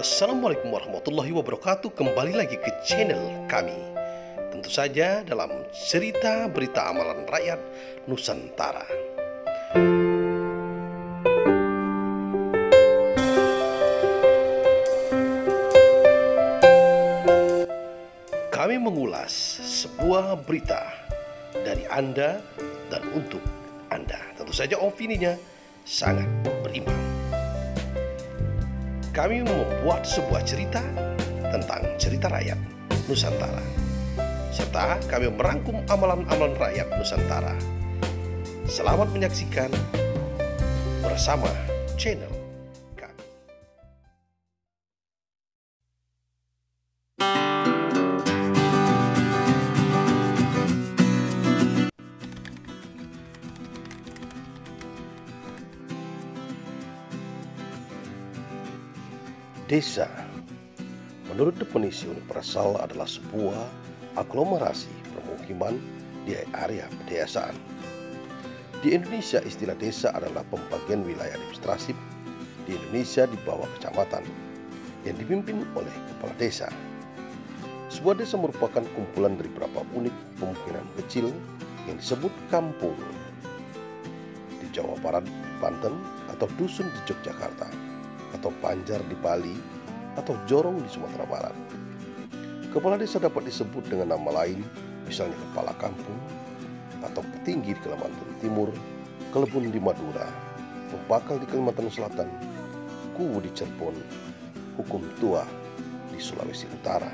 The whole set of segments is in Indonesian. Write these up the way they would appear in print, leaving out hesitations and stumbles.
Assalamualaikum warahmatullahi wabarakatuh. Kembali lagi ke channel kami. Tentu saja dalam cerita berita amalan rakyat Nusantara. Kami mengulas sebuah berita dari Anda dan untuk Anda. Tentu saja opininya sangat berimbang. Kami membuat sebuah cerita tentang cerita rakyat Nusantara, serta kami merangkum amalan-amalan rakyat Nusantara. Selamat menyaksikan bersama channel kami. Desa, menurut definisi universal, adalah sebuah aglomerasi permukiman di area pedesaan. Di Indonesia, istilah desa adalah pembagian wilayah administratif di Indonesia di bawah kecamatan yang dipimpin oleh kepala desa. Sebuah desa merupakan kumpulan dari beberapa unit pemukiman kecil yang disebut kampung di Jawa Barat, Banten, atau dusun di Yogyakarta, atau panjar di Bali, atau jorong di Sumatera Barat. Kepala desa dapat disebut dengan nama lain, misalnya kepala kampung, atau petinggi di Kalimantan Timur, kelebun di Madura, pembakal di Kalimantan Selatan, kuwu di Cirebon, hukum tua di Sulawesi Utara.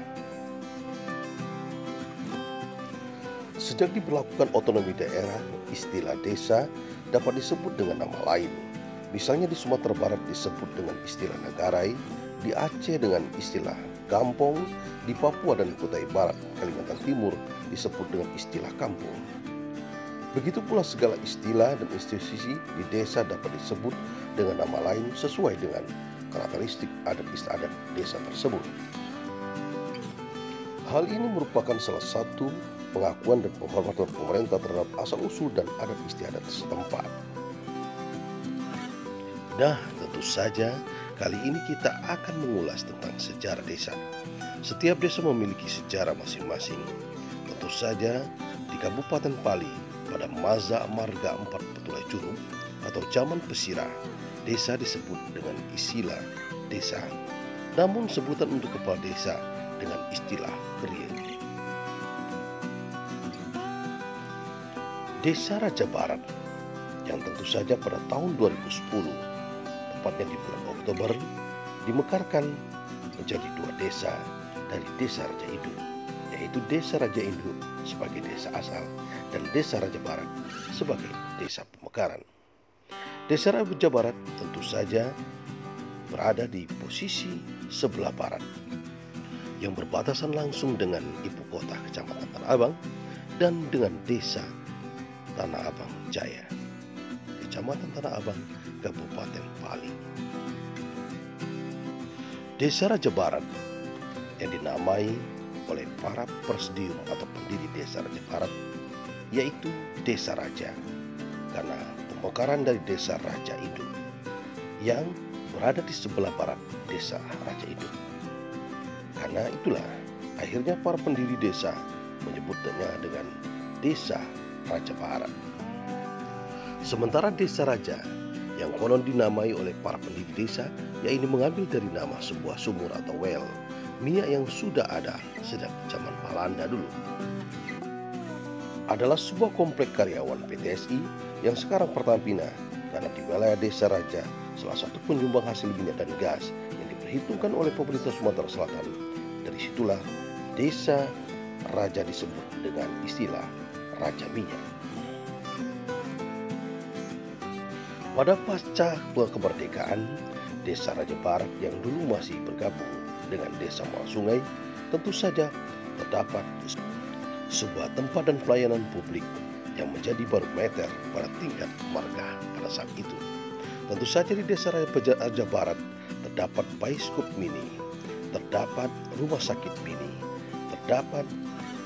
Sejak diberlakukan otonomi daerah, istilah desa dapat disebut dengan nama lain. Misalnya di Sumatera Barat disebut dengan istilah Nagarai, di Aceh dengan istilah Gampong, di Papua dan Kutai Barat, Kalimantan Timur disebut dengan istilah kampung. Begitu pula segala istilah dan institusi di desa dapat disebut dengan nama lain sesuai dengan karakteristik adat istiadat desa tersebut. Hal ini merupakan salah satu pengakuan dan penghormatan pemerintah terhadap asal-usul dan adat istiadat setempat. Nah, tentu saja kali ini kita akan mengulas tentang sejarah desa. Setiap desa memiliki sejarah masing-masing. Tentu saja di Kabupaten Pali pada Maza Marga 4 Petulai Curug atau zaman Pesira, desa disebut dengan istilah desa. Namun sebutan untuk kepala desa dengan istilah kriya. Desa Raja Barat yang tentu saja pada tahun 2010, tepatnya di bulan Oktober, dimekarkan menjadi dua desa dari Desa Raja Induk, yaitu Desa Raja Induk sebagai desa asal dan Desa Raja Barat sebagai desa pemekaran. Desa Raja Barat tentu saja berada di posisi sebelah barat yang berbatasan langsung dengan ibu kota Kecamatan Tanah Abang dan dengan Desa Tanah Abang Jaya, Kecamatan Tanah Abang, Kabupaten Pali. Desa Raja Barat yang dinamai oleh para presidium atau pendiri Desa Raja Barat yaitu Desa Raja, karena pemekaran dari Desa Raja Induk yang berada di sebelah barat Desa Raja Induk. Karena itulah akhirnya para pendiri desa menyebutnya dengan Desa Raja Barat. Sementara Desa Raja yang konon dinamai oleh para pendiri desa, yaitu mengambil dari nama sebuah sumur atau well minyak yang sudah ada sejak zaman Belanda dulu. Adalah sebuah komplek karyawan PTSI yang sekarang Pertamina, karena di wilayah Desa Raja salah satu penyumbang hasil minyak dan gas yang diperhitungkan oleh pemerintah Sumatera Selatan. Dari situlah Desa Raja disebut dengan istilah Raja Minyak. Pada pasca kemerdekaan, Desa Raja Barat yang dulu masih bergabung dengan Desa Muara Sungai tentu saja terdapat sebuah tempat dan pelayanan publik yang menjadi barometer pada tingkat marga pada saat itu. Tentu saja di Desa Raja Barat terdapat bioskop mini, terdapat rumah sakit mini, terdapat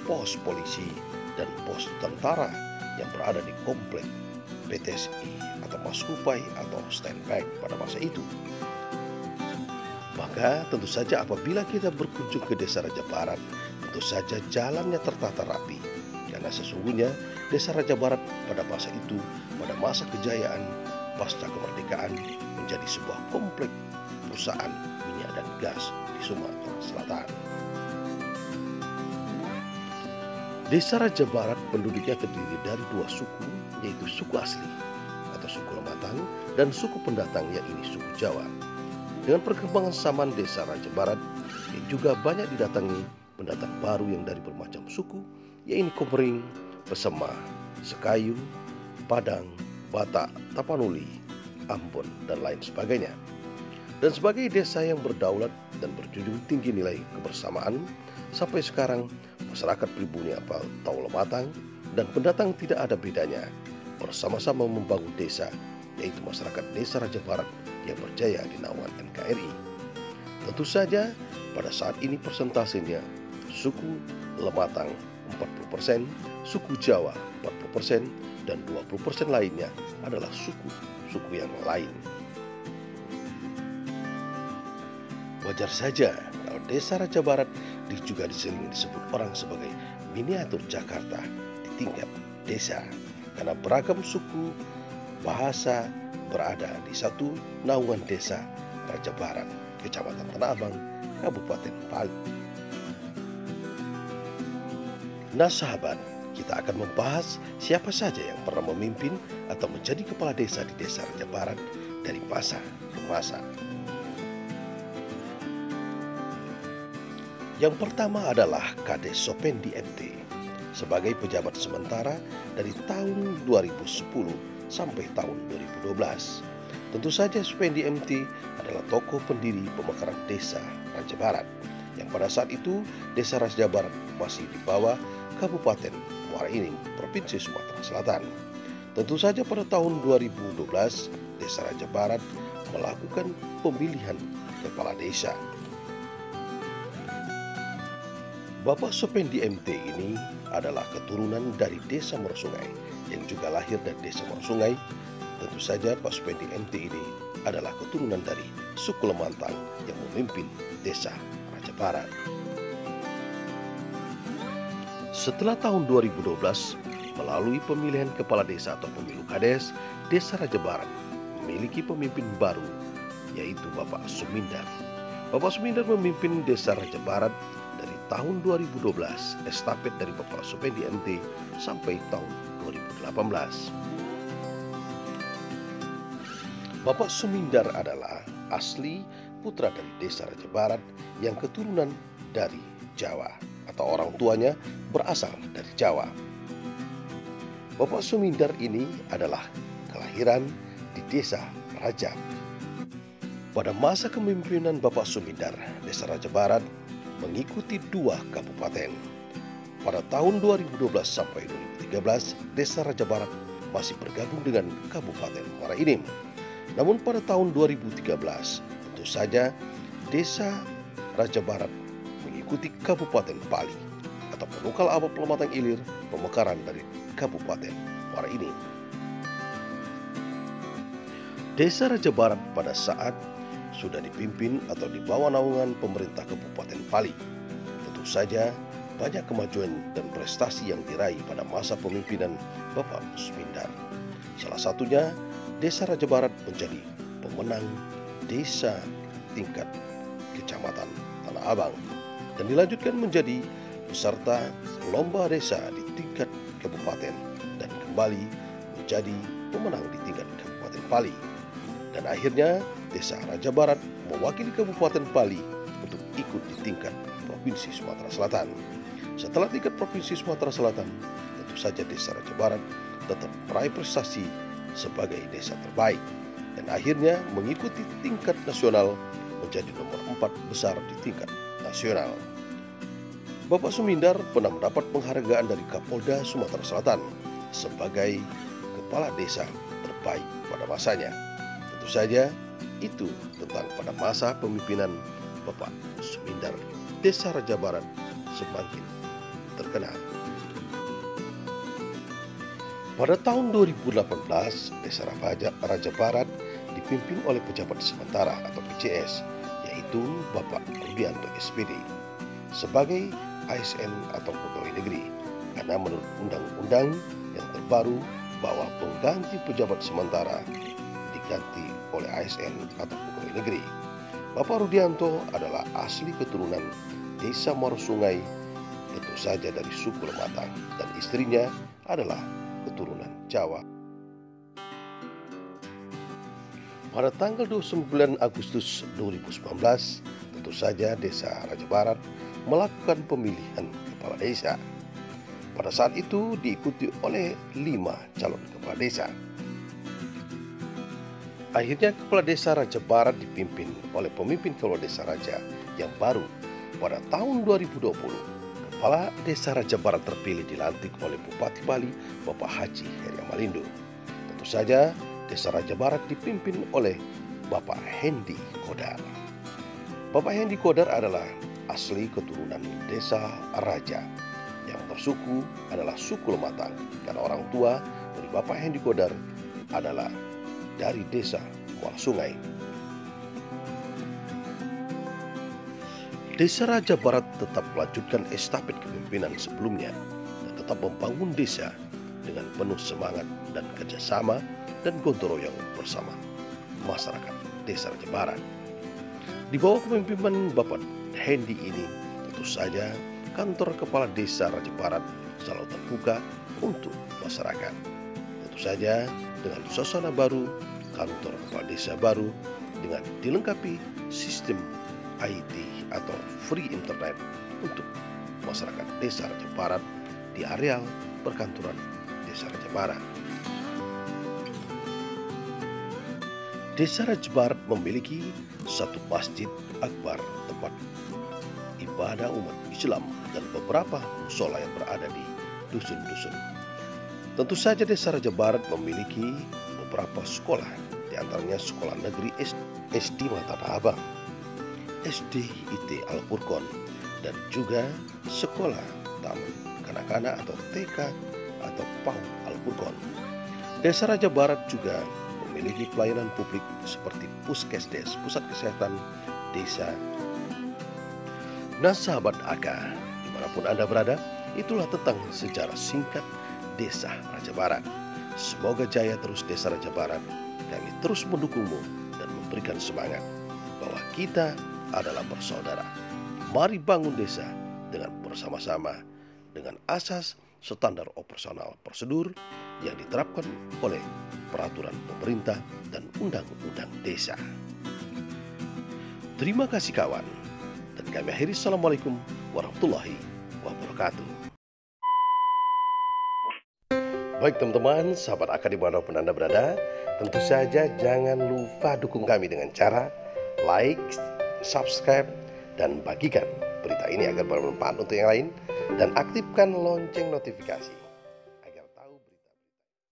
pos polisi dan pos tentara yang berada di komplek PTSI atau Maskupai atau standby pada masa itu. Maka tentu saja apabila kita berkunjung ke Desa Raja Barat, tentu saja jalannya tertata rapi. Karena sesungguhnya Desa Raja Barat pada masa itu, pada masa kejayaan pasca kemerdekaan, menjadi sebuah komplek perusahaan minyak dan gas di Sumatera Selatan. Desa Raja Barat penduduknya terdiri dari dua suku, yaitu suku asli atau suku Lematang dan suku pendatang, yakni suku Jawa. Dengan perkembangan zaman Desa Raja Barat yang juga banyak didatangi pendatang baru yang dari bermacam suku, yaitu Komering, Pesema, Sekayu, Padang, Batak, Tapanuli, Ambon, dan lain sebagainya. Dan sebagai desa yang berdaulat dan berjunjung tinggi nilai kebersamaan, sampai sekarang masyarakat pribumi atau Lematang dan pendatang tidak ada bedanya, bersama-sama membangun desa, yaitu masyarakat Desa Raja Barat yang berjaya di naungan NKRI. Tentu saja pada saat ini persentasenya suku Lematang 40%, suku Jawa 40%, dan 20% lainnya adalah suku yang lain. Wajar saja kalau Desa Raja Barat juga disering disebut orang sebagai miniatur Jakarta di tingkat desa, karena beragam suku bahasa berada di satu naungan Desa Raja Barat, Kecamatan Tanah Abang, Kabupaten Pali. Nah sahabat, kita akan membahas siapa saja yang pernah memimpin atau menjadi kepala desa di Desa Raja Barat dari masa ke masa. Yang pertama adalah Kades Sopendi MT sebagai pejabat sementara dari tahun 2010 sampai tahun 2012. Tentu saja Sopendi MT adalah tokoh pendiri pemekaran Desa Raja Barat yang pada saat itu Desa Raja Barat masih di bawah Kabupaten Muara Enim, Provinsi Sumatera Selatan. Tentu saja pada tahun 2012 Desa Raja Barat melakukan pemilihan kepala desa. Bapak Sopendi MT ini adalah keturunan dari Desa Morosungai yang juga lahir dari Desa Morosungai. Tentu saja Pak Sopendi MT ini adalah keturunan dari suku Lematang yang memimpin Desa Raja Barat. Setelah tahun 2012, melalui pemilihan kepala desa atau pemilu Kades, Desa Raja Barat memiliki pemimpin baru, yaitu Bapak Sumindar. Bapak Sumindar memimpin Desa Raja Barat dari tahun 2012, estafet dari Bapak Sopendi MT sampai tahun 2018. Bapak Sumindar adalah asli putra dari Desa Raja Barat yang keturunan dari Jawa atau orang tuanya berasal dari Jawa. Bapak Sumindar ini adalah kelahiran di Desa Raja. Pada masa kepemimpinan Bapak Sumindar, Desa Raja Barat mengikuti 2 kabupaten. Pada tahun 2012 sampai 2013, Desa Raja Barat masih bergabung dengan Kabupaten Muara Enim. Namun pada tahun 2013, tentu saja Desa Raja Barat mengikuti Kabupaten Pali atau penukal abad Lematang Ilir, pemekaran dari Kabupaten Muara Enim. Desa Raja Barat pada saat sudah dipimpin atau di bawah naungan pemerintah Kabupaten Pali. Tentu saja banyak kemajuan dan prestasi yang diraih pada masa pemimpinan Bapak Sumindar. Salah satunya Desa Raja Barat menjadi pemenang desa tingkat Kecamatan Tanah Abang dan dilanjutkan menjadi peserta lomba desa di tingkat kabupaten dan kembali menjadi pemenang di tingkat Kabupaten Pali. Dan akhirnya Desa Raja Barat mewakili Kabupaten Pali untuk ikut di tingkat Provinsi Sumatera Selatan. Setelah tingkat Provinsi Sumatera Selatan, tentu saja Desa Raja Barat tetap meraih prestasi sebagai desa terbaik dan akhirnya mengikuti tingkat nasional menjadi nomor 4 besar di tingkat nasional. Bapak Sumindar pernah mendapat penghargaan dari Kapolda Sumatera Selatan sebagai kepala desa terbaik pada masanya. Tentu saja itu tentang pada masa pemimpinan Bapak Sumindar. Desa Raja Barat semakin terkenal. Pada tahun 2018, Desa Raja Barat dipimpin oleh pejabat sementara atau PJS, yaitu Bapak Rudianto SPD sebagai ASN atau pegawai negeri, karena menurut undang-undang yang terbaru bahwa pengganti pejabat sementara diganti oleh ASN atau pegawai negeri. Bapak Rudianto adalah asli keturunan Desa Marosungai, tentu saja dari suku Lematang, dan istrinya adalah keturunan Jawa. Pada tanggal 29 Agustus 2019, tentu saja Desa Raja Barat melakukan pemilihan kepala desa. Pada saat itu diikuti oleh 5 calon kepala desa. Akhirnya kepala desa Raja Barat dipimpin oleh pemimpin kepala desa Raja yang baru. Pada tahun 2020, kepala desa Raja Barat terpilih dilantik oleh Bupati Bali, Bapak Haji Heri Amalindo. Tentu saja Desa Raja Barat dipimpin oleh Bapak Hendi Kodar. Bapak Hendi Kodar adalah asli keturunan Desa Raja yang bersuku adalah suku Lematang, karena orang tua dari Bapak Hendi Kodar adalah dari Desa Muara Sungai. Desa Raja Barat tetap melanjutkan estafet kepemimpinan sebelumnya dan tetap membangun desa dengan penuh semangat dan kerjasama dan gotong royong bersama masyarakat Desa Raja Barat. Di bawah kepemimpinan Bapak Hendi ini, tentu saja kantor kepala desa Raja Barat selalu terbuka untuk masyarakat. Tentu saja dengan suasana baru, kantor kepala desa baru dengan dilengkapi sistem IT atau free internet untuk masyarakat Desa Raja Barat di areal perkantoran Desa Raja Barat. Desa Raja Barat memiliki satu masjid akbar, tempat ibadah umat Islam, dan beberapa musola yang berada di dusun-dusun. Tentu saja Desa Raja Barat memiliki beberapa sekolah, di antaranya Sekolah Negeri SD Tanah Abang, SD IT Al-Furqon, dan juga Sekolah Taman Kanak-kanak atau TK atau PAUD Al-Furqon. Desa Raja Barat juga memiliki pelayanan publik seperti Puskesdes, Pusat Kesehatan Desa. Nah sahabat AK, dimanapun Anda berada, itulah tentang sejarah singkat Desa Raja Barat. Semoga jaya terus Desa Raja Barat. Kami terus mendukungmu dan memberikan semangat bahwa kita adalah bersaudara. Mari bangun desa dengan bersama-sama dengan asas standar operasional prosedur yang diterapkan oleh peraturan pemerintah dan undang-undang desa. Terima kasih kawan, dan kami akhiri. Assalamualaikum warahmatullahi wabarakatuh. Baik teman-teman, sahabat AK dimanapun Anda berada, tentu saja jangan lupa dukung kami dengan cara like, subscribe, dan bagikan berita ini agar bermanfaat untuk yang lain, dan aktifkan lonceng notifikasi.